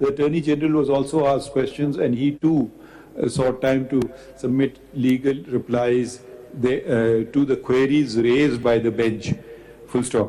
The Attorney General was also asked questions, and he too sought time to submit legal replies to the queries raised by the bench. Full stop.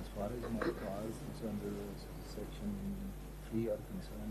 as far as my clause is under section 3 are concerned.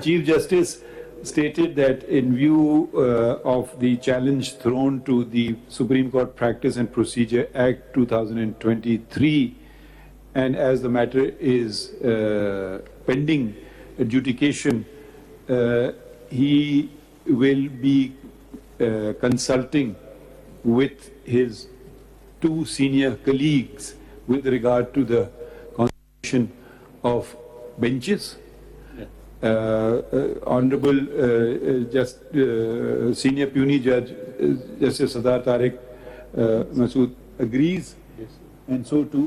Chief Justice stated that in view of the challenge thrown to the Supreme Court Practice and Procedure Act 2023, and as the matter is pending adjudication, he will be consulting with his two senior colleagues with regard to the constitution of benches. Honorable Senior Puny Judge Justice Sadar Tariq Masood agrees, and so too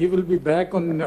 He will be back on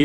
he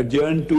adjourn to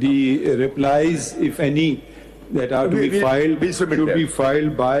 the replies if any that are to be filed should be filed by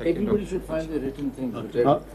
Everybody should file the written thing.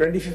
25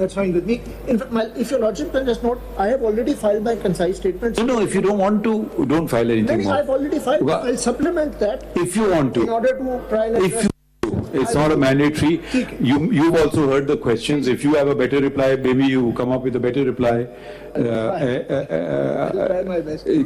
that's fine with me. In fact, if your lordship can just note, I have already filed my concise statements. no, if you don't want to, don't file anything more. I've already filed. I'll supplement that if you want to, in order to try and if you, it's not a mandatory. You've also heard the questions. If you have a better reply, maybe you come up with a better reply. I'll try my best.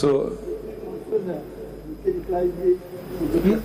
so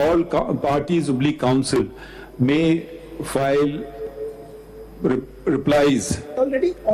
all parties oblique counsel may file replies. Already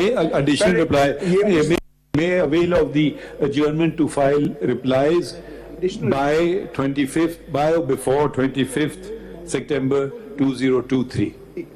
may additional reply may avail of the adjournment to file replies by 25th, by or before 25th September 2023.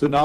so now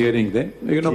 hearing then, you know,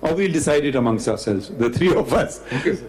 or we'll decide it amongst ourselves, the 3 of us. Okay sir,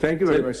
thank you very much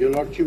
Your Lordship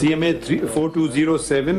CMA 4207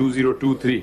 2023।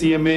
CMA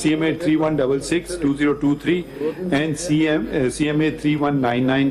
CMA 3166 2023 and CMA 3199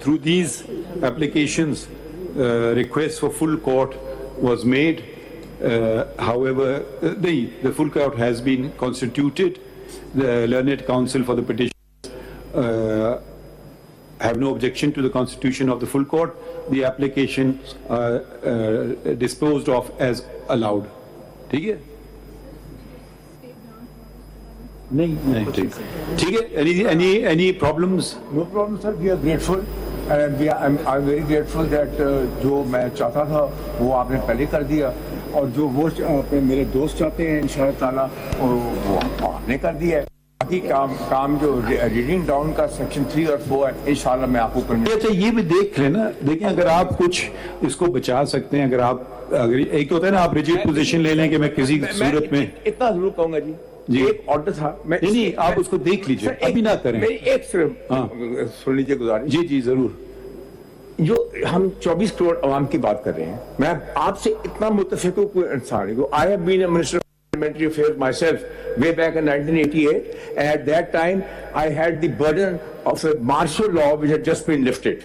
Through these applications, request for full court was made However, the full court has been constituted. The Learned Counsel for the petition have no objection to the constitution of the full court. The application disposed of as allowed. ٹھیک ہے نہیں ٹھیک ہے. Any problems? No problem, sir. We are grateful. And I'm very grateful that جو میں چاہتا تھا وہ آپ نے پہلے کر دیا, اور جو وہ میرے دوست چاہتے ہیں انشاءاللہ تعالیٰ وہ آپ نے کر دیا ہے. باقی کام جو ریڈنگ ڈاؤن کا سیکشن 3 اور 4 ہے انشاءاللہ میں آپ کو کرنے. اچھا یہ بھی دیکھ لیں نا, دیکھیں اگر آپ کچھ اس کو بچا سکتے ہیں, اگر ایک ہوتا ہے نا آپ ریجیڈ پوزیشن لے لیں کہ میں کسی صورت میں اتنا ضرور کہوں گا جی ایک آرڈر تھا, نہیں آپ اس کو دیکھ لیجئے, ابھی نہ کریں. میری ایک صرف سن لیجیے گزارش. جی ضرور. جو ہم 24 کروڑ عوام کی بات کر رہے ہیں, میں آپ سے اتنا متفق ہوں کوئی انسان ہے. I have been a minister of parliamentary affairs myself way back in 1988. At that time I had the burden of a martial law which had just been lifted,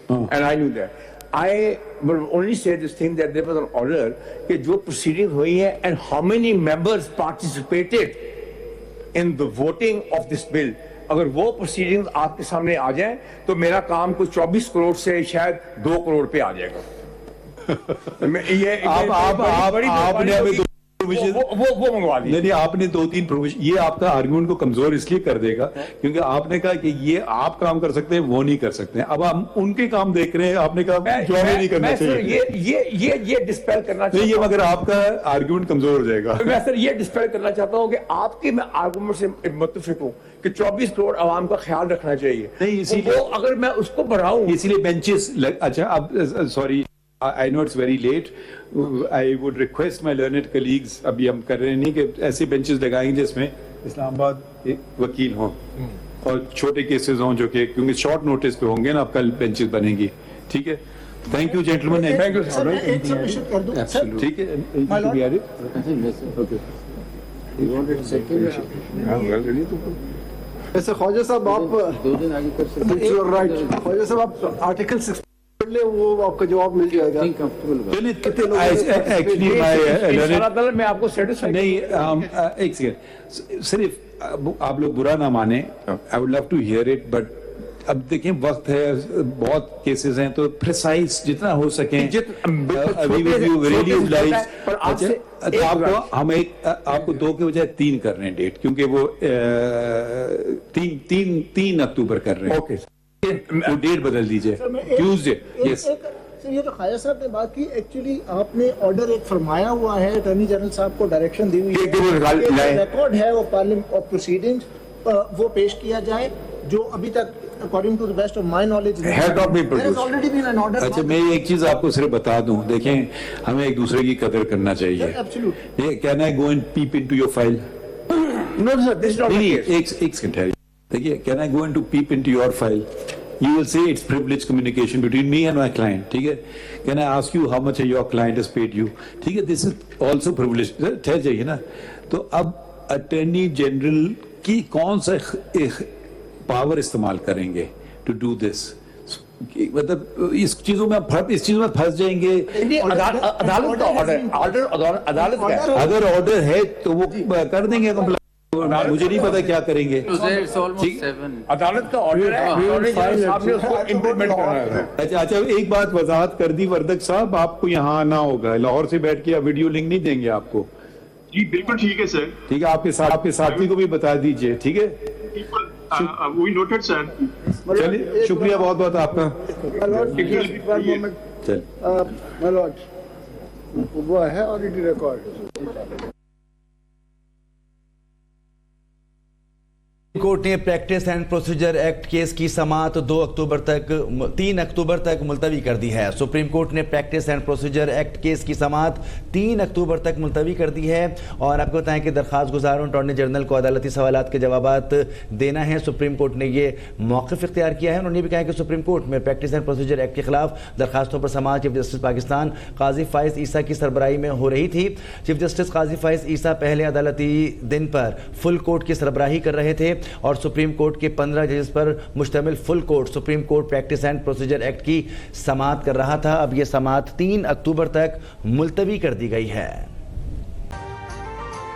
and I knew that. I will only say this thing that there was an order کہ جو proceedings ہوئی ہیں and how many members participated in the voting of this bill. اگر وہ proceedings آپ کے سامنے آ جائیں تو میرا کام کچھ 24 کروڑ سے شاید 2 کروڑ پہ آ جائے گا. آپ نے وہ منگوا دی. نہیں آپ نے 2-3 پروویژن, یہ آپ کا آرگومنٹ کو کمزور اس لیے کر دے گا کیونکہ آپ نے کہا کہ یہ آپ کام کر سکتے ہیں وہ نہیں کر سکتے ہیں. اب ہم ان کے کام دیکھ رہے ہیں, آپ نے کہا جو ہمیں نہیں کرنا چاہیے. یہ ڈسپیل کرنا نہیں, یہ مگر آپ کا آرگومنٹ کمزور ہو جائے گا. میں سر یہ ڈسپیل کرنا چاہتا ہوں کہ آپ کے میں آرگومنٹ سے متفق ہوں کہ 24 کروڑ عوام کا خیال رکھنا چاہیے. نہیں اسی لیے اگر میں اس کو بڑھاؤں, اسی لیے بینچز. اچھا اب sorry, I know it's very late. I would request my learned colleagues, ابھی ہم کر رہے نہیں کہ ایسے بینچز لگائیں گے جس میں اسلام آباد وکیل ہوں اور چھوٹے کیسز ہوں جو کہ کیونکہ شارٹ نوٹس پہ ہوں گے نا, اب کل بینچز بنیں گی. ٹھیک ہے, تھینک یو جینٹلمین. ایک سبمیشن کر دوں. ٹھیک ہے, ایسے خواجہ صاحب آپ خواجہ صاحب آپ آرٹیکل 6 لے, وہ آپ کا جواب مل جائے گا. میں آپ کو سیٹسفائی نہیں, ایک سیکنڈ صرف آپ لوگ برا نہ مانیں, I would love to hear it, but اب دیکھیں وقت ہے, بہت کیسز ہیں, تو پریسائز جتنا ہو سکیں. آپ کو 2 کے بجائے 3 کر رہے ہیں ڈیٹ, کیونکہ وہ 3 اکتوبر کر رہے ہیں. وہ ڈیٹ بدل دیجئے ٹیوزڈے. یس یہ جو خواجہ صاحب نے بات کی, ایکچولی آپ نے آرڈر ایک فرمایا ہوا ہے, اٹارنی جنرل صاحب کو ڈائریکشن دی ہوئی ہے, ریکارڈ ہے وہ پارلیمنٹ آف پروسیڈنگز, وہ پیش کیا جائے جو ابھی تک according to the best of my knowledge there has already been an order. اچھا میں ایک چیز آپ کو صرف بتا دوں, دیکھیں ہمیں ایک دوسرے کی قدر کرنا چاہیے. Absolutely. Can I go and peep into your file? No sir, this is not the case. ایک سیکنڈ ہے, دیکھیے can I go and peep into your file? You will say it's privileged communication between me and my client. ٹھیک ہے, can I ask you how much your client has paid you? ٹھیک ہے, this is also privileged. ٹھہر جائیے نا. تو اب attorney general کی کون سا پاور استعمال کریں گے ٹو ڈو دس؟ مطلب اس چیزوں میں پھنس جائیں گے. اگر آرڈر ہے تو وہ کر دیں گے, مجھے نہیں پتا کیا کریں گے. عدالت کا آرڈر ہے. اچھا ایک بات وضاحت کر دی وردک صاحب, آپ کو یہاں آنا ہوگا, لاہور سے بیٹھ کے ویڈیو لنک نہیں دیں گے آپ کو. جی بالکل ٹھیک ہے سر. ٹھیک ہے, آپ کے ساتھی کو بھی بتا دیجئے. ٹھیک ہے, وی نوٹڈ سر. چلیے شکریہ بہت بہت آپ کا. وہ ہے آلریڈی ریکارڈ. کورٹ نے practice and procedure act case کی سماعت 3 اکتوبر تک ملتوی کر دی ہے. سپریم کورٹ نے practice and procedure act case کی سماعت 3 اکتوبر تک ملتوی کر دی ہے, اور آپ کو بتائیں کہ درخواست گزاروں اٹارنی جنرل کو عدالتی سوالات کے جوابات دینا ہے. سپریم کورٹ نے یہ موقف اختیار کیا ہے. انہوں نے بھی کہا کہ سپریم کورٹ میں پریکٹس اینڈ پروسیجر ایکٹ کے خلاف درخواستوں پر سماعت چیف جسٹس پاکستان قاضی فائز عیسیٰ کی سربراہی میں ہو رہی تھی. چیف جسٹس قاضی فائز عیسیٰ پہلے عدالتی دن پر فل کورٹ کی سربراہی کر رہے تھے, اور سپریم کورٹ کے 15 ججز پر مشتمل full court supreme court practice and procedure act کی سماعت کر رہا تھا. اب یہ سماعت 3 اکتوبر تک ملتوی کر دی گئی ہے.